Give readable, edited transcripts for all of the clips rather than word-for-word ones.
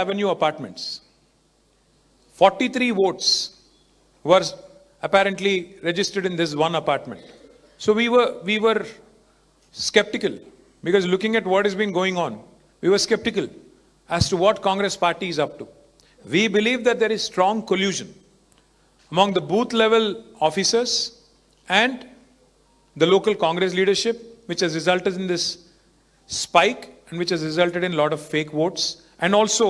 Avenue apartments. 43 votes were apparently registered in this one apartment. So we were skeptical because looking at what has been going on, we were skeptical as to what Congress party is up to. We believe that there is strong collusion among the booth level officers and the local Congress leadership, which has resulted in this spike and which has resulted in a lot of fake votes and also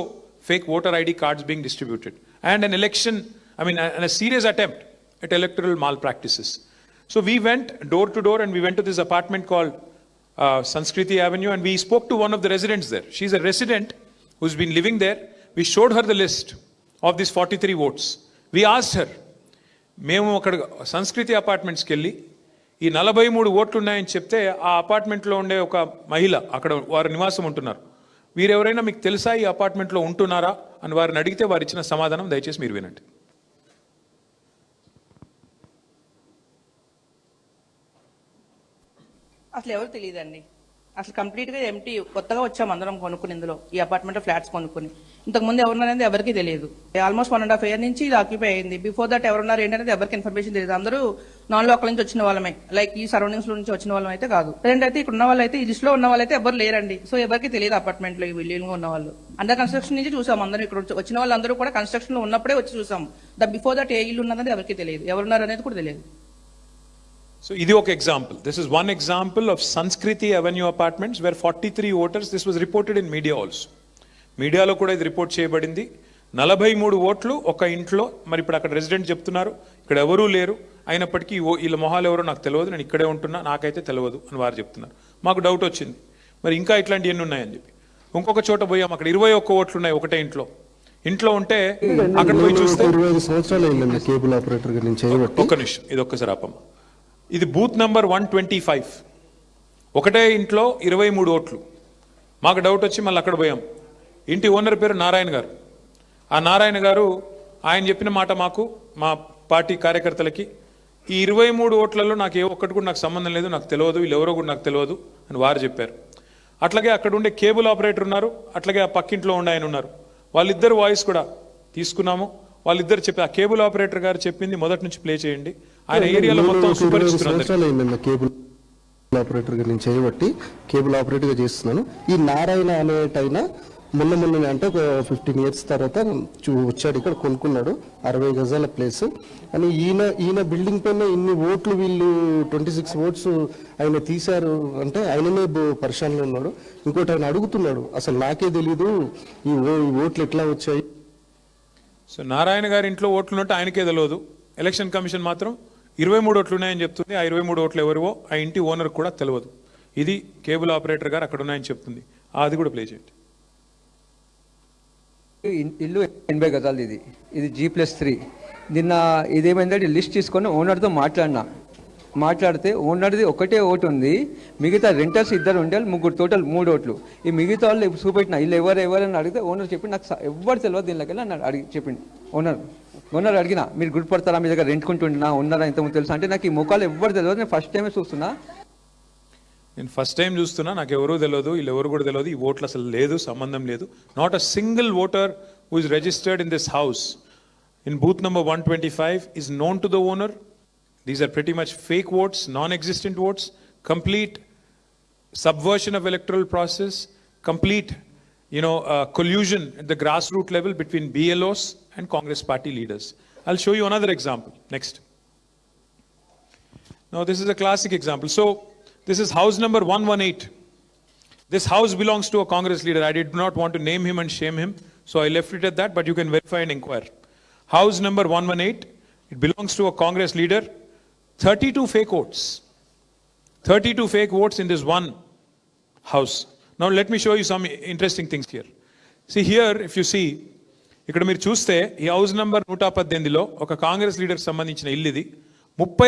fake voter ID cards being distributed and an election, and a serious attempt at electoral malpractices. So we went door to door and we went to this apartment called Sanskriti Avenue and we spoke to one of the residents there. She's a resident who's been living there. We showed her the list of these 43 votes. We asked her, మేము అక్కడ సంస్కృతి అపార్ట్మెంట్స్కి వెళ్ళి ఈ 43 ఓట్లు ఉన్నాయని చెప్తే ఆ అపార్ట్మెంట్లో ఉండే ఒక మహిళ అక్కడ వారు నివాసం ఉంటున్నారు, వీరెవరైనా మీకు తెలుసా ఈ అపార్ట్మెంట్లో ఉంటున్నారా అని వారిని అడిగితే వారు ఇచ్చిన సమాధానం దయచేసి మీరు వినండి. అసలు ఎవరు తెలియదండి. అసలు కంప్లీట్గా ఎంటీ, కొత్తగా వచ్చాము అందరం కొనుక్కుని ఇందులో ఈ అపార్ట్మెంట్ ఫ్లాట్స్ కొనుక్కుని. ఇంతకుముందు ఎవరున్నారనేది ఎవరికి తెలియదు. ఆల్మోస్ట్ 1.5 year నుంచి ఇది ఆక్యుపై అయింది. బిఫోర్ దట్ ఎవరున్నారు ఏంటనేది ఎవరికి ఇన్ఫర్మేషన్ తెలియదు. అందరూ నాన్ లోకల్ నుంచి వచ్చిన వాళ్ళమే, లైక్ ఈ సరౌండింగ్స్ నుంచి వచ్చిన వాళ్ళం అయితే కాదు. అయితే ఇక్కడ ఉన్న వాళ్ళైతే ఈ లిస్ట్ లో ఉన్న వాళ్ళైతే ఎవరు లేరండి. సో ఎవరికి తెలియదు అపార్ట్మెంట్ లో ఈ బిల్డింగ్ ఉన్న వాళ్ళు. అండర్ కన్స్ట్రక్షన్ నుంచి చూసాం అందరూ. ఇక్కడ వచ్చిన వాళ్ళందరూ కూడా కన్స్ట్రక్షన్ లో ఉన్నప్పుడే వచ్చి చూసాం. బిఫోర్ దట్ ఏ ఇల్లు ఉన్నదని ఎవరికి తెలియదు, ఎవరున్నారు అనేది కూడా తెలియదు. So, ఇది ఒక example. This is one example of Sanskriti Avenue apartments where 43 voters, this was reported in media also. మీడియాలో కూడా ఇది రిపోర్ట్ చేయబడింది. 43 ఓట్లు ఒక ఇంట్లో. మరి ఇప్పుడు అక్కడ రెసిడెంట్ చెప్తున్నారు ఇక్కడ ఎవరూ లేరు, అయినప్పటికీ వీళ్ళ మొహాలు ఎవరో నాకు తెలియదు, నేను ఇక్కడే ఉంటున్నా, నాకైతే తెలియదు అని వారు చెప్తున్నారు. మాకు డౌట్ వచ్చింది మరి ఇంకా ఇట్లాంటి ఎన్ని ఉన్నాయని చెప్పి ఇంకొక చోట పోయాం. అక్కడ 21 ఓట్లు ఉన్నాయి ఒకటే ఇంట్లో ఉంటే అక్కడ పోయి చూస్తే 25 సంవత్సరాలు అయిందండి కేబుల్ ఆపరేటర్ గా నేను చేయబట్టి. ఒక్క నిమిషం, ఇది ఒక్కసారి ఆపమ్మ. ఇది బూత్ నంబర్ 125. ఒకటే ఇంట్లో 23 ఓట్లు. మాకు డౌట్ వచ్చి మళ్ళీ అక్కడ పోయాం. ఇంటి ఓనర్ పేరు నారాయణ గారు. ఆ నారాయణ గారు ఆయన చెప్పిన మాట మాకు, మా పార్టీ కార్యకర్తలకి, ఈ 23 ఓట్లలో నాకు ఏ ఒక్కటి కూడా నాకు సంబంధం లేదు, నాకు తెలియదు, వీళ్ళు ఎవరో కూడా నాకు తెలియదు అని వారు చెప్పారు. అట్లాగే అక్కడ ఉండే కేబుల్ ఆపరేటర్ ఉన్నారు, అట్లాగే ఆ పక్కింట్లో ఉండే ఆయన ఉన్నారు. వాళ్ళిద్దరు వాయిస్ కూడా తీసుకున్నాము. వాళ్ళిద్దరు చెప్పి ఆ కేబుల్ ఆపరేటర్ గారు చెప్పింది మొదటి నుంచి ప్లే చేయండి. ఆయన ఏరియాలో మొత్తం సుపరిచితులు. కేబుల్ ఆపరేటర్ గా నేను చేయబట్టి కేబుల్ ఆపరేటర్ గా చేస్తున్నాను. ఈ నారాయణ అనేటైనా మొన్న అంటే ఒక 15 years తర్వాత వచ్చాడు, ఇక్కడ కొనుక్కున్నాడు 60 గజాల ప్లేస్ అని. ఈయన బిల్డింగ్ పైన ఇన్ని ఓట్లు, వీళ్ళు 26 ఓట్స్ ఆయన తీశారు అంటే ఆయననే పరిశానలో ఉన్నాడు. ఇంకోటి ఆయన అడుగుతున్నాడు, అసలు నాకే తెలీదు ఈ ఓట్లు ఎట్లా వచ్చాయి. సో నారాయణ గారి ఇంట్లో ఓట్లు ఉన్నట్టు ఆయనకే తెలియదు. ఎలక్షన్ కమిషన్ మాత్రం 23 ఓట్లు ఉన్నాయని చెప్తుంది. ఆ 23 ఓట్లు ఎవరివో ఆ ఇంటి ఓనర్ కూడా తెలియదు. ఇది కేబుల్ ఆపరేటర్ గారు అక్కడ ఉన్నాయని చెప్తుంది. అది కూడా ప్లే చేయండి. ఇల్లు 80 గజాలు. ఇది G+3. నిన్న ఇదేమైందంటే లిస్ట్ తీసుకొని ఓనర్తో మాట్లాడితే ఓనర్ది ఒకటే ఓటు ఉంది, మిగతా రెంటర్స్ 2 ఉండే, ముగ్గురు, టోటల్ 3 ఓట్లు. ఈ మిగతా వాళ్ళు చూపెట్టిన ఇల్లు ఎవరని అడిగితే ఓనర్ చెప్పి నాకు ఎవరు తెలియదు దీనిలోకి నన్ను అడిగి చెప్పింది. ఓనర్ అడిగినా మీరు గుర్తుపడతారా, మీ దగ్గర రెంట్కుంటుంటున్నా, ఉన్నారా, ఇంతకుముందు తెలుసు అంటే నాకు ఈ ముఖాలు ఎవరు తెలియదు, నేను ఫస్ట్ టైమే చూస్తున్నా. నాకు ఎవరూ తెలియదు, వీళ్ళు ఎవరు కూడా తెలియదు, ఈ ఓట్లు అసలు లేదు, సంబంధం లేదు. Not a single voter who is registered in this house in booth number 125 is known to the owner. These are pretty much fake votes, non-existent votes, complete subversion of electoral process, complete collusion at the grassroots level between BLOs and Congress party leaders. I'll show you another example next. Now this is a classic example. So this is house number 118. This house belongs to a Congress leader. I did not want to name him and shame him, so I left it at that, but you can verify and inquire. House number 118, it belongs to a Congress leader. 32 fake votes. 32 fake votes in this one house. Now let me show you some interesting things here. See here, if you see, ఇక్కడ మీరు చూస్తే ఈ house number 118లో ఒక Congress leader సంబంధించిన ఇల్లు ఇది. 32